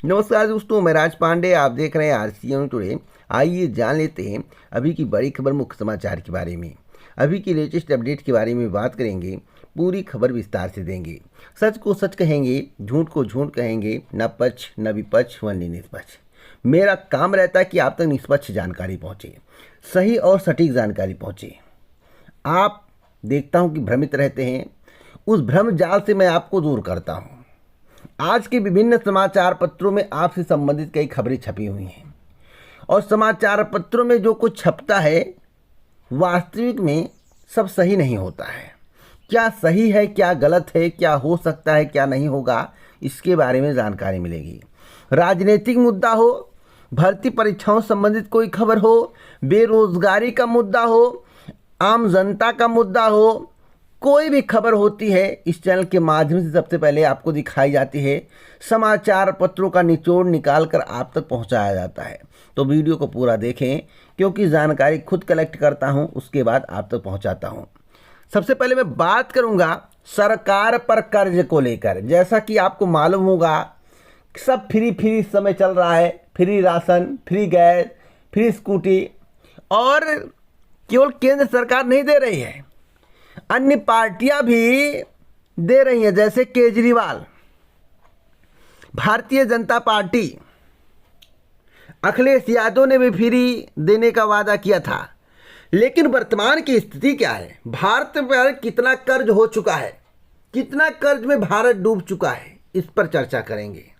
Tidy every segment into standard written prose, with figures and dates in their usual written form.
नमस्कार दोस्तों, मैं राज पांडे। आप देख रहे हैं आरसीएन टुडे। आइए जान लेते हैं अभी की बड़ी खबर, मुख्य समाचार के बारे में। अभी की लेटेस्ट अपडेट के बारे में बात करेंगे, पूरी खबर विस्तार से देंगे। सच को सच कहेंगे, झूठ को झूठ कहेंगे, न पक्ष न विपक्ष व न निष्पक्ष। मेरा काम रहता है कि आप तक निष्पक्ष जानकारी पहुँचे, सही और सटीक जानकारी पहुँचे। आप देखता हूँ कि भ्रमित रहते हैं, उस भ्रम जाल से मैं आपको दूर करता हूँ। आज के विभिन्न समाचार पत्रों में आपसे संबंधित कई खबरें छपी हुई हैं और समाचार पत्रों में जो कुछ छपता है वास्तविक में सब सही नहीं होता है। क्या सही है, क्या गलत है, क्या हो सकता है, क्या नहीं होगा, इसके बारे में जानकारी मिलेगी। राजनीतिक मुद्दा हो, भर्ती परीक्षाओं संबंधित कोई खबर हो, बेरोजगारी का मुद्दा हो, आम जनता का मुद्दा हो, कोई भी खबर होती है इस चैनल के माध्यम से सबसे पहले आपको दिखाई जाती है। समाचार पत्रों का निचोड़ निकाल कर आप तक पहुंचाया जाता है। तो वीडियो को पूरा देखें, क्योंकि जानकारी खुद कलेक्ट करता हूं, उसके बाद आप तक पहुंचाता हूं। सबसे पहले मैं बात करूंगा सरकार पर कर्ज को लेकर। जैसा कि आपको मालूम होगा, सब फ्री इस समय चल रहा है। Free ration, free gas, free scooty, और केवल केंद्र सरकार नहीं दे रही है, अन्य पार्टियां भी दे रही हैं। जैसे केजरीवाल, भारतीय जनता पार्टी, अखिलेश यादव ने भी फ्री देने का वादा किया था। लेकिन वर्तमान की स्थिति क्या है, भारत पर कितना कर्ज हो चुका है, कितना कर्ज में भारत डूब चुका है, इस पर चर्चा करेंगे।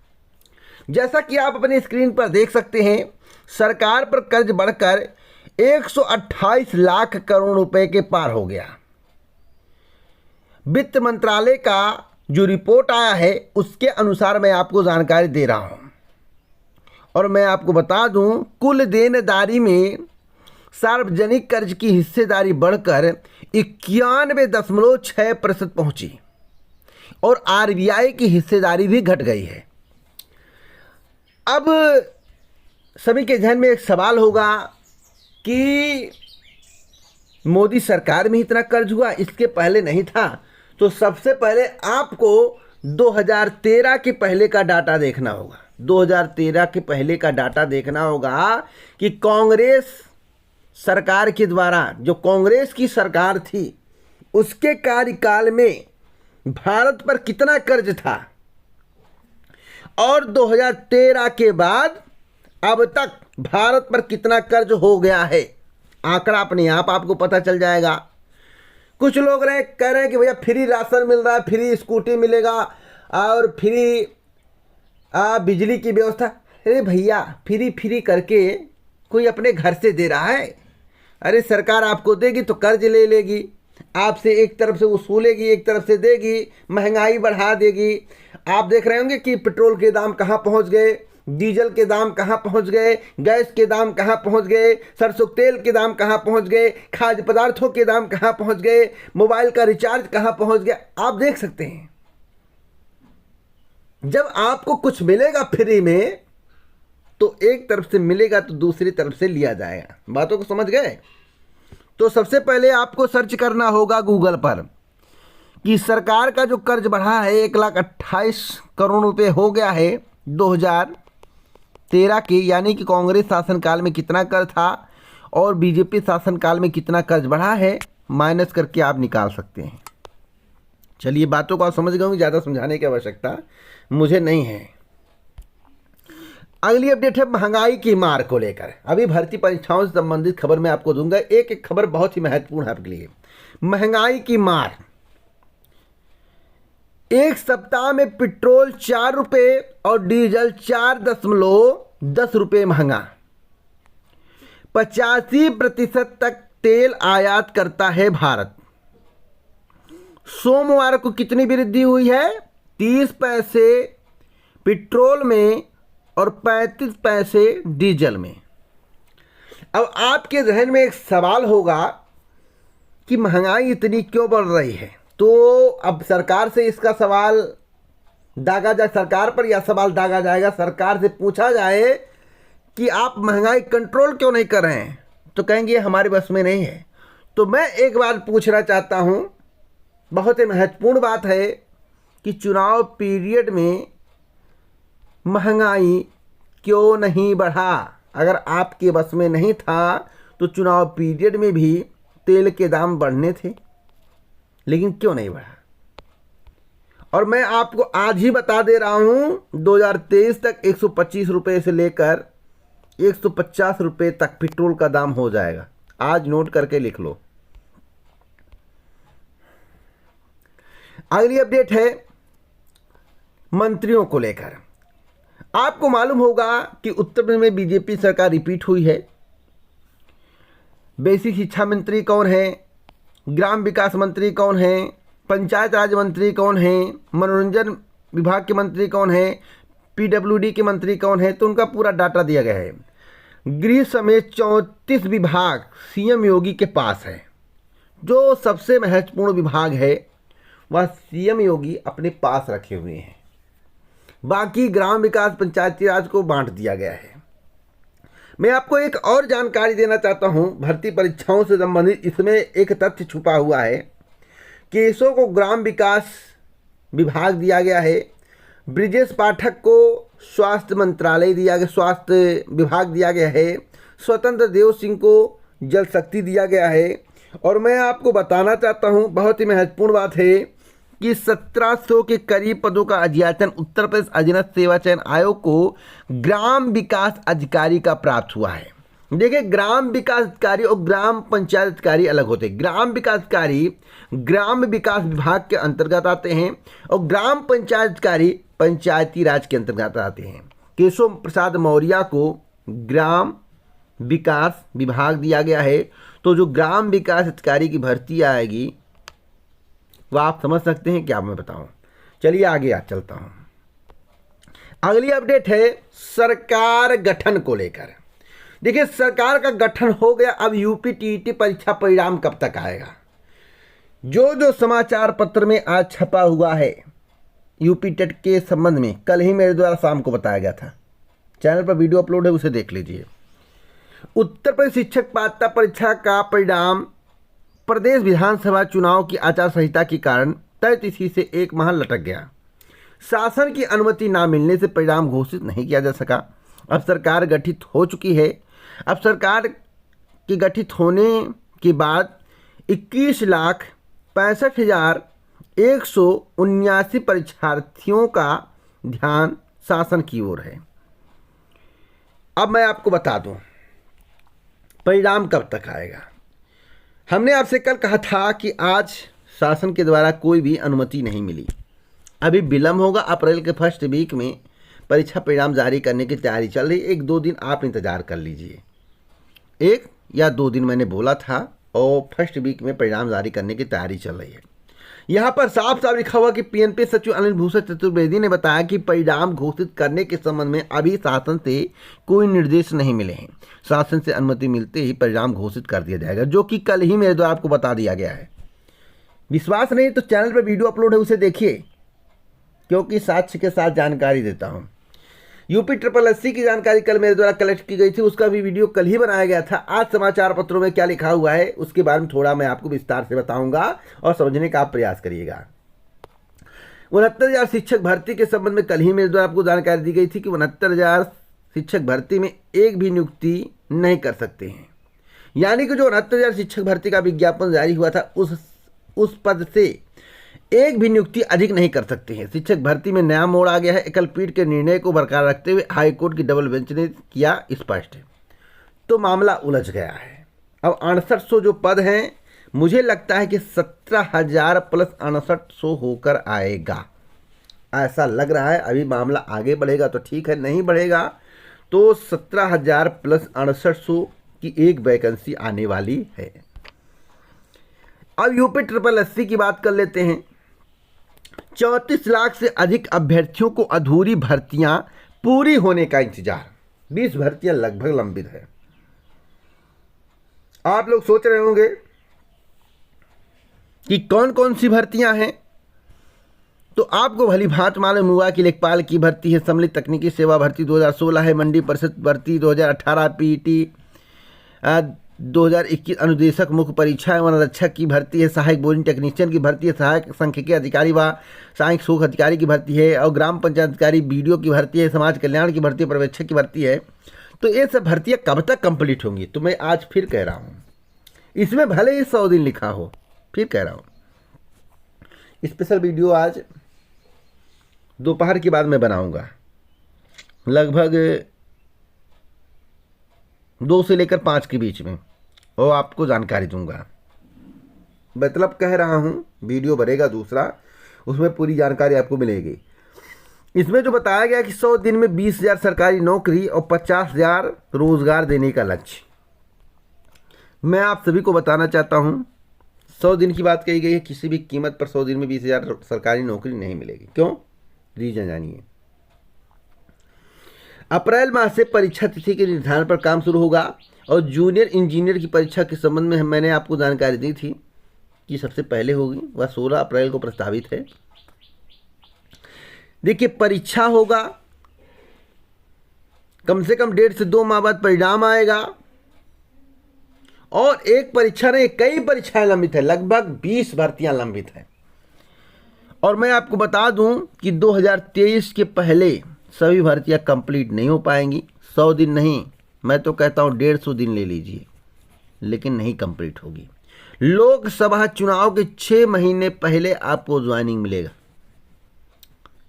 जैसा कि आप अपनी स्क्रीन पर देख सकते हैं, सरकार पर कर्ज बढ़कर 128 लाख करोड़ रुपए के पार हो गया। वित्त मंत्रालय का जो रिपोर्ट आया है उसके अनुसार मैं आपको जानकारी दे रहा हूं। और मैं आपको बता दूं, कुल देनदारी में सार्वजनिक कर्ज की हिस्सेदारी बढ़कर 91.6% पहुंची और आरबीआई की हिस्सेदारी भी घट गई है। अब सभी के ध्यान में एक सवाल होगा कि मोदी सरकार में इतना कर्ज हुआ, इसके पहले नहीं था। तो सबसे पहले आपको 2013 के पहले का डाटा देखना होगा। 2013 के पहले का डाटा देखना होगा कि कांग्रेस सरकार के द्वारा, जो कांग्रेस की सरकार थी, उसके कार्यकाल में भारत पर कितना कर्ज था और 2013 के बाद अब तक भारत पर कितना कर्ज हो गया है। आंकड़ा अपने आप आपको पता चल जाएगा। कुछ लोग कह रहे हैं कि भैया फ्री राशन मिल रहा है, फ्री स्कूटी मिलेगा और फ्री बिजली की व्यवस्था। अरे भैया, फ्री करके कोई अपने घर से दे रहा है? अरे सरकार आपको देगी तो कर्ज ले लेगी, आपसे एक तरफ से वसूलेगी, एक तरफ से देगी, महंगाई बढ़ा देगी। आप देख रहे होंगे कि पेट्रोल के दाम कहाँ पहुँच गए, डीजल के दाम कहाँ पहुँच गए, गैस के दाम कहाँ पहुँच गए, सरसों तेल के दाम कहाँ पहुँच गए, खाद्य पदार्थों के दाम कहाँ पहुँच गए, मोबाइल का रिचार्ज कहाँ पहुँच गया। आप देख सकते हैं, जब आपको कुछ मिलेगा फ्री में तो एक तरफ से मिलेगा तो दूसरी तरफ से लिया जाएगा। बातों को समझ गए? तो सबसे पहले आपको सर्च करना होगा गूगल पर कि सरकार का जो कर्ज बढ़ा है 1,28 करोड़ रुपए हो गया है 2013 के, यानी कि कांग्रेस शासनकाल में कितना कर्ज था और बीजेपी शासनकाल में कितना कर्ज बढ़ा है, माइनस करके आप निकाल सकते हैं। चलिए, बातों को आप समझ गए, ज़्यादा समझाने की आवश्यकता मुझे नहीं है। अगली अपडेट है महंगाई की मार को लेकर। अभी भर्ती परीक्षाओं से संबंधित खबर मैं आपको दूंगा। एक खबर बहुत ही महत्वपूर्ण है आपके लिए। महंगाई की मार, एक सप्ताह में पेट्रोल 4 रुपये और डीजल 4.10 रुपये महंगा। 85% तक तेल आयात करता है भारत। सोमवार को कितनी वृद्धि हुई है? 30 पैसे पेट्रोल में और 35 पैसे डीजल में। अब आपके जहन में एक सवाल होगा कि महंगाई इतनी क्यों बढ़ रही है। तो अब सरकार से इसका सवाल दागा जाए, सरकार पर यह सवाल दागा जाएगा, सरकार से पूछा जाए कि आप महंगाई कंट्रोल क्यों नहीं कर रहे हैं, तो कहेंगे हमारे बस में नहीं है। तो मैं एक बार पूछना चाहता हूं, बहुत ही महत्वपूर्ण बात है कि चुनाव पीरियड में महंगाई क्यों नहीं बढ़ा? अगर आपके बस में नहीं था तो चुनाव पीरियड में भी तेल के दाम बढ़ने थे, लेकिन क्यों नहीं बढ़ा? और मैं आपको आज ही बता दे रहा हूं 2023 तक 125 रुपये से लेकर 150 रुपये तक पेट्रोल का दाम हो जाएगा। आज नोट करके लिख लो। अगली अपडेट है मंत्रियों को लेकर। आपको मालूम होगा कि उत्तर प्रदेश में बीजेपी सरकार रिपीट हुई है। बेसिक शिक्षा मंत्री कौन है, ग्राम विकास मंत्री कौन है, पंचायत राज मंत्री कौन है, मनोरंजन विभाग के मंत्री कौन है, पीडब्ल्यूडी के मंत्री कौन है, तो उनका पूरा डाटा दिया गया है। गृह समेत 34 विभाग सीएम योगी के पास है। जो सबसे महत्वपूर्ण विभाग है वह सीएम योगी अपने पास रखे हुए हैं। बाकी ग्राम विकास पंचायती राज को बांट दिया गया है। मैं आपको एक और जानकारी देना चाहता हूं भर्ती परीक्षाओं से संबंधित। इसमें एक तथ्य छुपा हुआ है। केसों को ग्राम विकास विभाग दिया गया है, ब्रिजेश पाठक को स्वास्थ्य मंत्रालय दिया गया, स्वास्थ्य विभाग दिया गया है, स्वतंत्र देव सिंह को जल शक्ति दिया गया है। और मैं आपको बताना चाहता हूं, बहुत ही महत्वपूर्ण बात है कि 1700 के करीब पदों का अध्याचन उत्तर प्रदेश अधीनस्थ सेवा चयन आयोग को ग्राम विकास अधिकारी का प्राप्त हुआ है। देखिए, ग्राम विकास अधिकारी और ग्राम पंचायत अधिकारी अलग होते हैं। ग्राम विकास अधिकारी ग्राम विकास विभाग के अंतर्गत आते हैं और ग्राम पंचायत अधिकारी पंचायती राज के अंतर्गत आते हैं। केशव प्रसाद मौर्य को ग्राम विकास विभाग दिया गया है। तो जो ग्राम विकास अधिकारी की भर्ती आएगी वह आप समझ सकते हैं क्या मैं बताऊं। चलिए आगे चलता हूं। अगली अपडेट है सरकार गठन को लेकर। देखिए, सरकार का गठन हो गया। अब यूपी टीईटी परीक्षा परिणाम कब तक आएगा? जो समाचार पत्र में आज छपा हुआ है यूपी टेट के संबंध में, कल ही मेरे द्वारा शाम को बताया गया था। चैनल पर वीडियो अपलोड है, उसे देख लीजिए। उत्तर प्रदेश शिक्षक पात्रता परीक्षा का परिणाम प्रदेश विधानसभा चुनाव की आचार संहिता के कारण तय तिथि से 1 माह लटक गया। शासन की अनुमति न मिलने से परिणाम घोषित नहीं किया जा सका। अब सरकार गठित हो चुकी है। अब सरकार के गठित होने के बाद 21,65,179 परीक्षार्थियों का ध्यान शासन की ओर है। अब मैं आपको बता दूं परिणाम कब तक आएगा। हमने आपसे कल कहा था कि आज शासन के द्वारा कोई भी अनुमति नहीं मिली। अभी विलम्ब होगा। अप्रैल के फर्स्ट वीक में परीक्षा परिणाम जारी करने की तैयारी चल रही है। 1-2 दिन आप इंतज़ार कर लीजिए। 1 या 2 दिन मैंने बोला था और फर्स्ट वीक में परिणाम जारी करने की तैयारी चल रही है। यहाँ पर साफ साफ लिखा हुआ कि पीएनपी सचिव अनिल भूषण चतुर्वेदी ने बताया कि परिणाम घोषित करने के संबंध में अभी शासन से कोई निर्देश नहीं मिले हैं। शासन से अनुमति मिलते ही परिणाम घोषित कर दिया जाएगा, जो कि कल ही मेरे द्वारा आपको बता दिया गया है। विश्वास नहीं तो चैनल पर वीडियो अपलोड है, उसे देखिए, क्योंकि साक्ष्य के साथ जानकारी देता हूँ। यूपी SSSC की जानकारी कल मेरे द्वारा कलेक्ट की गई थी, उसका भी वीडियो कल ही बनाया गया था। आज समाचार पत्रों में क्या लिखा हुआ है उसके बारे में थोड़ा मैं आपको विस्तार से बताऊंगा और समझने का आप प्रयास करिएगा। 69,000 शिक्षक भर्ती के संबंध में कल ही मेरे द्वारा आपको जानकारी दी गई थी कि 69,000 शिक्षक भर्ती में एक भी नियुक्ति नहीं कर सकते हैं। यानी कि जो 69,000 शिक्षक भर्ती का विज्ञापन जारी हुआ था उस पद से एक भी नियुक्ति अधिक नहीं कर सकते हैं। शिक्षक भर्ती में नया मोड़ आ गया है। एकल पीठ के निर्णय को बरकरार रखते हुए हाईकोर्ट की डबल बेंच ने किया स्पष्ट। तो मामला उलझ गया है। अब 6800 जो पद हैं, मुझे लगता है कि 17,000 प्लस 6800 होकर आएगा, ऐसा लग रहा है। अभी मामला आगे बढ़ेगा तो ठीक है, नहीं बढ़ेगा तो 17,000 प्लस 6800 की एक वैकेंसी आने वाली है। अब यूपी SSSC की बात कर लेते हैं। 34 लाख से अधिक अभ्यर्थियों को अधूरी भर्तियां पूरी होने का इंतजार। 20 भर्तियां लगभग लंबित है। आप लोग सोच रहे होंगे कि कौन कौन सी भर्तियां हैं, तो आपको भली भांति मालूम हुआ कि लेखपाल की भर्ती है, सम्मिलित तकनीकी सेवा भर्ती 2016 है, मंडी परिषद भर्ती 2018, पीईटी 2021 अनुदेशक मुख्य परीक्षा एवं आरक्षक की भर्ती है, सहायक बोरिंग टेक्नीशियन की भर्ती है, सहायक सांख्यिकी अधिकारी व सहायक शोध अधिकारी की भर्ती है, और ग्राम पंचायत अधिकारी बीडीओ की भर्ती है, समाज कल्याण की भर्ती है, पर्यवेक्षक की भर्ती है। तो ये सब भर्तियाँ कब तक कंप्लीट होंगी? तो मैं आज फिर कह रहा हूँ, इसमें भले ही 100 दिन लिखा हो, फिर कह रहा हूँ स्पेशल वीडियो आज दोपहर के बाद मैं बनाऊंगा, लगभग 2 से लेकर 5 के बीच में, और आपको जानकारी दूंगा। मतलब कह रहा हूं वीडियो बनेगा दूसरा, उसमें पूरी जानकारी आपको मिलेगी। इसमें जो बताया गया कि 100 दिन में 20,000 सरकारी नौकरी और 50,000 रोजगार देने का लक्ष्य, मैं आप सभी को बताना चाहता हूं 100 दिन की बात कही गई है, किसी भी कीमत पर 100 दिन में 20,000 सरकारी नौकरी नहीं मिलेगी। क्यों? रीजन जानिए। अप्रैल माह से परीक्षा तिथि के निर्धारण पर काम शुरू होगा, और जूनियर इंजीनियर की परीक्षा के संबंध में मैंने आपको जानकारी दी थी कि सबसे पहले होगी, वह 16 अप्रैल को प्रस्तावित है। देखिए, परीक्षा होगा, कम से कम 1.5 से 2 माह बाद परिणाम आएगा, और एक परीक्षा नहीं कई परीक्षाएं लंबित है, लगभग 20 भर्तियां लंबित हैं। और मैं आपको बता दूं कि 2023 के पहले सभी भर्तियां कंप्लीट नहीं हो पाएंगी। 100 दिन नहीं, मैं तो कहता हूं 150 दिन ले लीजिए, लेकिन नहीं कंप्लीट होगी। लोकसभा चुनाव के 6 महीने पहले आपको ज्वाइनिंग मिलेगा।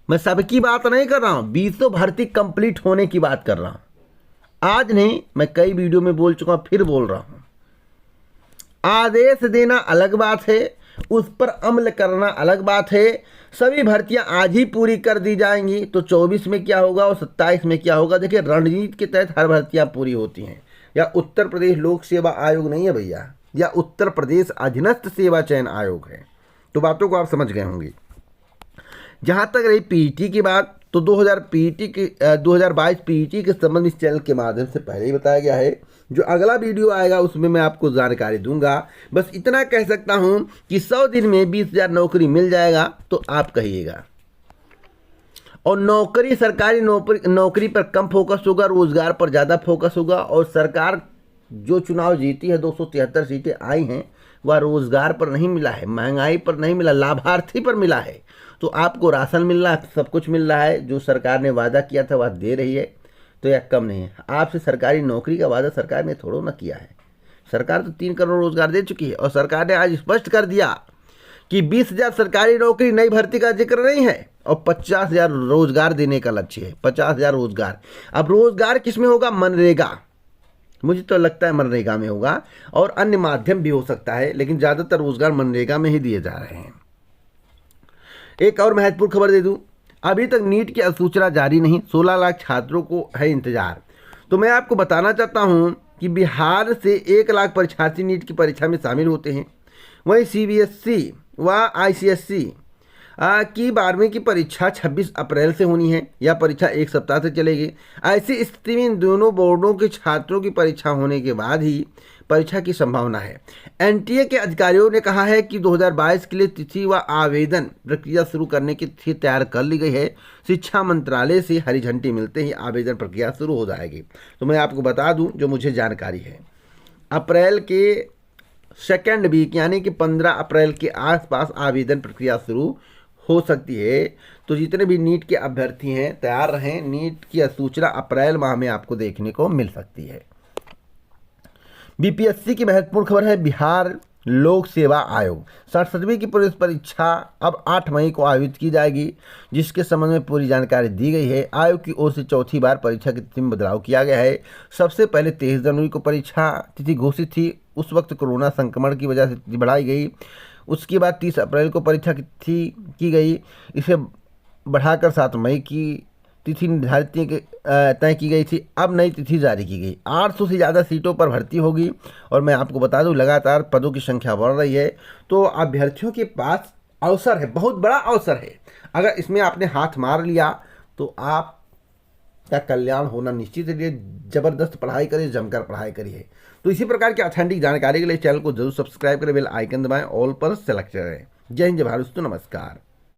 मैं सबकी बात नहीं कर रहा हूं, 20 भर्ती कंप्लीट होने की बात कर रहा हूं। आज नहीं, मैं कई वीडियो में बोल चुका हूं, फिर बोल रहा हूं। आदेश देना अलग बात है, उस पर अमल करना अलग बात है। सभी भर्तियां आज ही पूरी कर दी जाएंगी, तो 24 में क्या होगा और 27 में क्या होगा? देखिए, रणनीति के तहत हर भर्तियां पूरी होती हैं। या उत्तर प्रदेश लोक सेवा आयोग नहीं है भैया, या उत्तर प्रदेश अधीनस्थ सेवा चयन आयोग है। तो बातों को आप समझ गए होंगे। जहां तक रही पीईटी की बात, तो 2022 पीईटी के संबंध इस चैनल के माध्यम से पहले ही बताया गया है। जो अगला वीडियो आएगा उसमें मैं आपको जानकारी दूंगा। बस इतना कह सकता हूं कि 100 दिन में 20,000 नौकरी मिल जाएगा, तो आप कहिएगा। और नौकरी, सरकारी नौकरी पर कम फोकस होगा, रोजगार पर ज़्यादा फोकस होगा। और सरकार जो चुनाव जीती है, 273 सीटें आई हैं, वह रोजगार पर नहीं मिला है, महंगाई पर नहीं मिला, लाभार्थी पर मिला है। तो आपको राशन मिल रहा है, सब कुछ मिल रहा है, जो सरकार ने वादा किया था वह दे रही है, तो यह कम नहीं है। आपसे सरकारी नौकरी का वादा सरकार ने थोड़ा ना किया है। सरकार तो 3 करोड़ रोजगार दे चुकी है, और सरकार ने आज स्पष्ट कर दिया कि 20,000 सरकारी नौकरी नई भर्ती का जिक्र नहीं है, और 50,000 रोजगार देने का लक्ष्य है। 50,000 रोजगार। अब रोजगार किस में होगा? मनरेगा। मुझे तो लगता है मनरेगा में होगा, और अन्य माध्यम भी हो सकता है, लेकिन ज़्यादातर रोजगार मनरेगा में ही दिए जा रहे हैं। एक और महत्वपूर्ण खबर दे दूं, अभी तक नीट की अधिसूचना जारी नहीं, 16 लाख छात्रों को है इंतजार। तो मैं आपको बताना चाहता हूं कि बिहार से 1 लाख परीक्षार्थी नीट की परीक्षा में शामिल होते हैं। वहीं सीबीएसई व आईसीएसई की 12वीं की परीक्षा 26 अप्रैल से होनी है, या परीक्षा 1 सप्ताह से चलेगी। ऐसी स्थिति में इन दोनों बोर्डों के छात्रों की परीक्षा होने के बाद ही परीक्षा की संभावना है। एनटीए के अधिकारियों ने कहा है कि 2022 के लिए तिथि व आवेदन प्रक्रिया शुरू करने की तिथि तैयार कर ली गई है। शिक्षा मंत्रालय से हरी झंडी मिलते ही आवेदन प्रक्रिया शुरू हो जाएगी। तो मैं आपको बता दूं जो मुझे जानकारी है, अप्रैल के सेकेंड वीक यानी कि 15 अप्रैल के आसपास आवेदन प्रक्रिया शुरू हो सकती है। तो जितने भी नीट के अभ्यर्थी हैं तैयार रहें, नीट की सूचना अप्रैल माह में आपको देखने को मिल सकती है। बीपीएससी की महत्वपूर्ण खबर है, बिहार लोक सेवा आयोग 67वीं की प्रवेश परीक्षा अब 8 मई को आयोजित की जाएगी, जिसके संबंध में पूरी जानकारी दी गई है। आयोग की ओर से चौथी बार परीक्षा की तिथि में बदलाव किया गया है। सबसे पहले 23 जनवरी को परीक्षा तिथि घोषित थी, उस वक्त कोरोना संक्रमण की वजह से तिथि बढ़ाई गई। उसके बाद 30 अप्रैल को परीक्षा की तिथि की गई, इसे बढ़ाकर 7 मई की तिथि निर्धारित तय की गई थी। अब नई तिथि जारी की गई। 800 से ज़्यादा सीटों पर भर्ती होगी, और मैं आपको बता दूं लगातार पदों की संख्या बढ़ रही है। तो अभ्यर्थियों के पास अवसर है, बहुत बड़ा अवसर है। अगर इसमें आपने हाथ मार लिया तो आपका कल्याण होना निश्चित है। जबरदस्त पढ़ाई करिए, जमकर पढ़ाई करिए। तो इसी प्रकार की ऑथेंटिक जानकारी के लिए चैनल को जरूर सब्सक्राइब करें, बेल आइकन दबाएं, ऑल पर सेलेक्ट करें। जय हिंद, जय भारत, नमस्कार।